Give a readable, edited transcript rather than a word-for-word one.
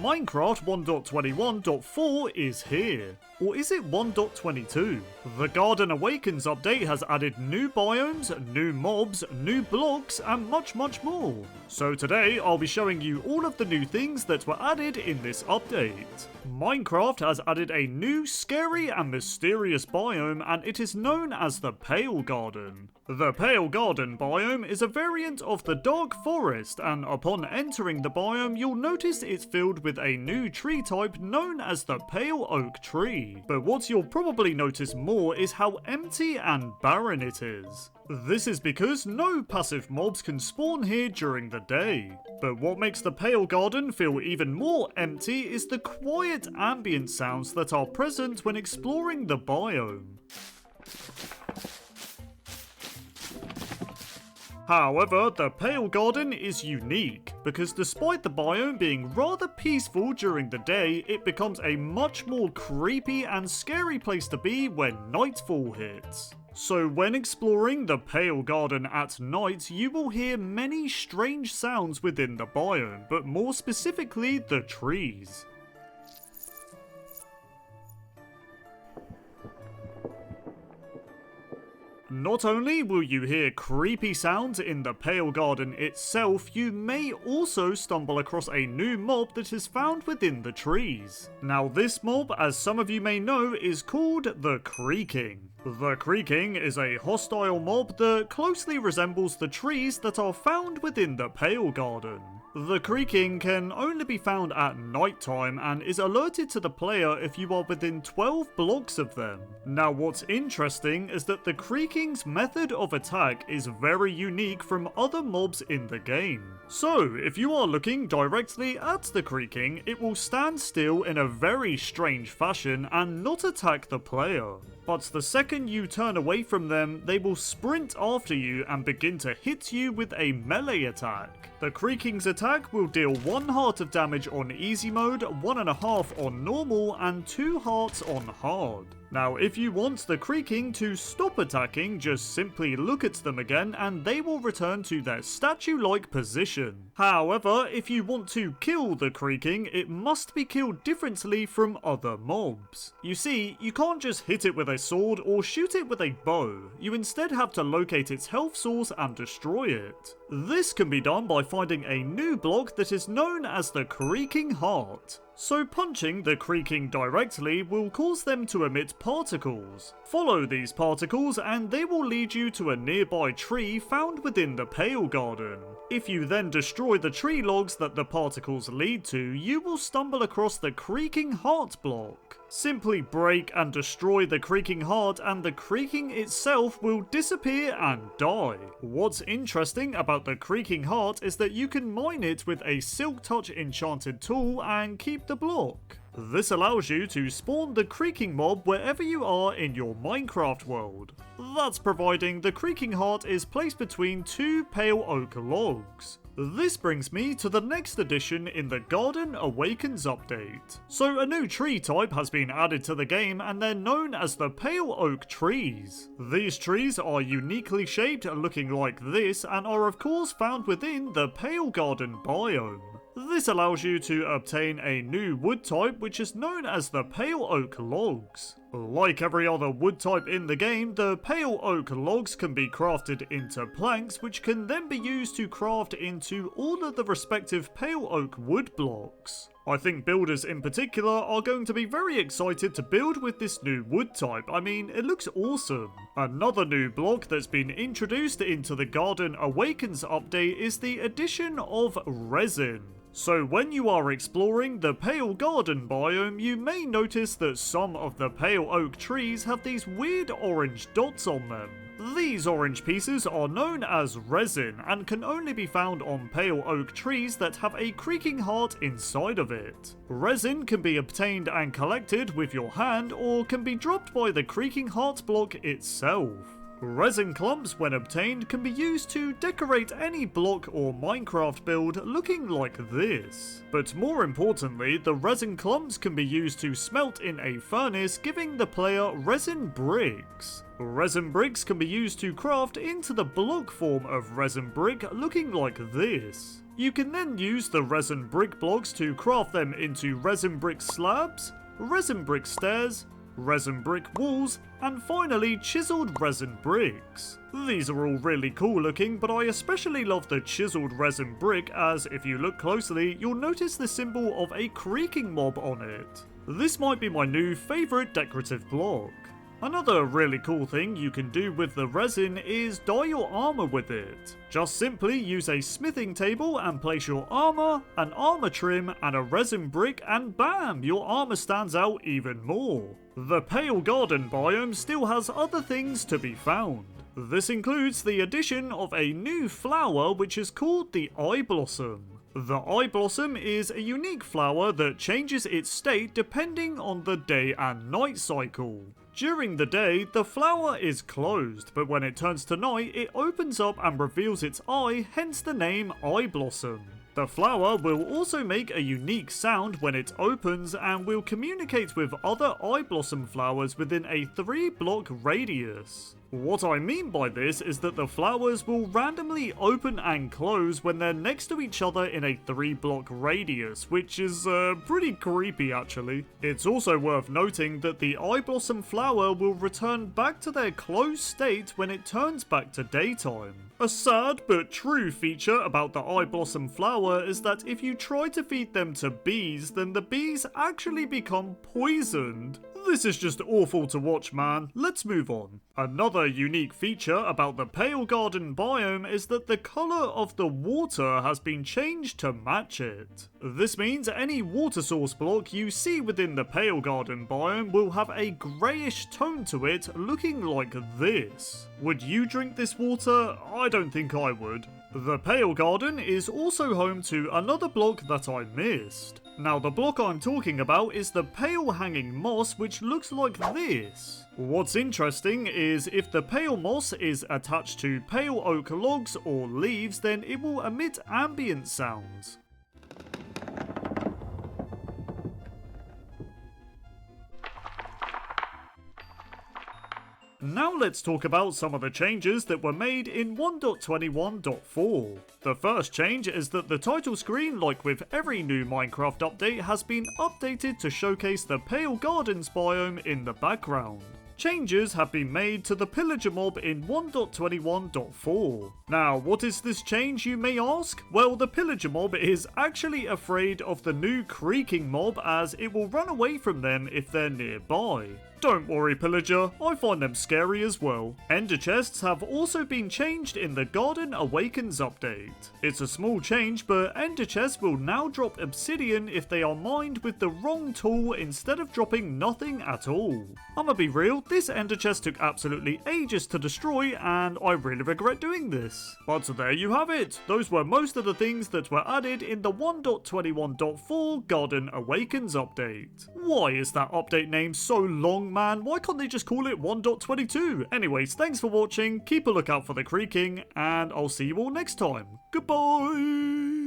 Minecraft 1.21.4 is here. Or is it 1.22? The Garden Awakens update has added new biomes, new mobs, new blocks, and much more. So today I'll be showing you all of the new things that were added in this update. Minecraft has added a new scary and mysterious biome, and it is known as the Pale Garden. The Pale Garden biome is a variant of the Dark Forest, and upon entering the biome you'll notice it's filled with a new tree type known as the Pale Oak Tree. But what you'll probably notice more is how empty and barren it is. This is because no passive mobs can spawn here during the day. But what makes the Pale Garden feel even more empty is the quiet ambient sounds that are present when exploring the biome. However, the Pale Garden is unique, because despite the biome being rather peaceful during the day, it becomes a much more creepy and scary place to be when nightfall hits. So when exploring the Pale Garden at night, you will hear many strange sounds within the biome, but more specifically the trees. Not only will you hear creepy sounds in the Pale Garden itself, you may also stumble across a new mob that is found within the trees. Now this mob, as some of you may know, is called the Creaking. The Creaking is a hostile mob that closely resembles the trees that are found within the Pale Garden. The Creaking can only be found at night time and is alerted to the player if you are within 12 blocks of them. Now what's interesting is that the Creaking's method of attack is very unique from other mobs in the game. So if you are looking directly at the Creaking, it will stand still in a very strange fashion and not attack the player. But the second you turn away from them, they will sprint after you and begin to hit you with a melee attack. The Creaking's attack will deal 1 heart of damage on easy mode, 1.5 on normal, and 2 hearts on hard. Now if you want the Creaking to stop attacking, just simply look at them again and they will return to their statue-like position. However, if you want to kill the Creaking, it must be killed differently from other mobs. You see, you can't just hit it with a sword or shoot it with a bow. You instead have to locate its health source and destroy it. This can be done by finding a new block that is known as the Creaking Heart. So punching the Creaking directly will cause them to emit particles. Follow these particles and they will lead you to a nearby tree found within the Pale Garden. If you then destroy the tree logs that the particles lead to, you will stumble across the Creaking Heart block. Simply break and destroy the Creaking Heart and the Creaking itself will disappear and die. What's interesting about the Creaking Heart is that you can mine it with a Silk Touch enchanted tool and keep the block. This allows you to spawn the Creaking mob wherever you are in your Minecraft world. That's providing the Creaking Heart is placed between 2 pale oak logs. This brings me to the next addition in the Garden Awakens update. So a new tree type has been added to the game and they're known as the Pale Oak Trees. These trees are uniquely shaped, looking like this, and are of course found within the Pale Garden biome. This allows you to obtain a new wood type which is known as the Pale Oak Logs. Like every other wood type in the game, the Pale Oak Logs can be crafted into planks which can then be used to craft into all of the respective Pale Oak wood blocks. I think builders in particular are going to be very excited to build with this new wood type. I mean, it looks awesome. Another new block that's been introduced into the Garden Awakens update is the addition of resin. So when you are exploring the Pale Garden biome, you may notice that some of the pale oak trees have these weird orange dots on them. These orange pieces are known as resin and can only be found on pale oak trees that have a Creaking Heart inside of it. Resin can be obtained and collected with your hand or can be dropped by the Creaking Heart block itself. Resin clumps, when obtained, can be used to decorate any block or Minecraft build looking like this. But more importantly, the resin clumps can be used to smelt in a furnace, giving the player resin bricks. Resin bricks can be used to craft into the block form of resin brick looking like this. You can then use the resin brick blocks to craft them into resin brick slabs, resin brick stairs, resin brick walls, and finally chiseled resin bricks. These are all really cool looking, but I especially love the chiseled resin brick as if you look closely, you'll notice the symbol of a creaking mob on it. This might be my new favourite decorative block. Another really cool thing you can do with the resin is dye your armor with it. Just simply use a smithing table and place your armor, an armor trim, and a resin brick, and bam, your armor stands out even more. The Pale Garden biome still has other things to be found. This includes the addition of a new flower which is called the Eye Blossom. The Eye Blossom is a unique flower that changes its state depending on the day and night cycle. During the day, the flower is closed, but when it turns to night, it opens up and reveals its eye, hence the name Eye Blossom. The flower will also make a unique sound when it opens and will communicate with other eye blossom flowers within a 3-block radius. What I mean by this is that the flowers will randomly open and close when they're next to each other in a 3-block radius, which is pretty creepy actually. It's also worth noting that the eye blossom flower will return back to their closed state when it turns back to daytime. A sad but true feature about the eye blossom flower is that if you try to feed them to bees, then the bees actually become poisoned. This is just awful to watch, man. Let's move on. Another unique feature about the Pale Garden biome is that the colour of the water has been changed to match it. This means any water source block you see within the Pale Garden biome will have a greyish tone to it, looking like this. Would you drink this water? I don't think I would. The Pale Garden is also home to another block that I missed. Now the block I'm talking about is the pale hanging moss, which looks like this. What's interesting is if the pale moss is attached to pale oak logs or leaves, then it will emit ambient sounds. Now let's talk about some of the changes that were made in 1.21.4. The first change is that the title screen, like with every new Minecraft update, has been updated to showcase the Pale Gardens biome in the background. Changes have been made to the pillager mob in 1.21.4. Now, what is this change, you may ask? Well, the pillager mob is actually afraid of the new creaking mob as it will run away from them if they're nearby. Don't worry, pillager, I find them scary as well. Ender chests have also been changed in the Garden Awakens update. It's a small change, but ender chests will now drop obsidian if they are mined with the wrong tool instead of dropping nothing at all. I'ma be real, this ender chest took absolutely ages to destroy and I really regret doing this. But there you have it, those were most of the things that were added in the 1.21.4 Garden Awakens update. Why is that update name so long, man? Why can't they just call it 1.22? Anyways, thanks for watching, keep a lookout for the creaking, and I'll see you all next time. Goodbye!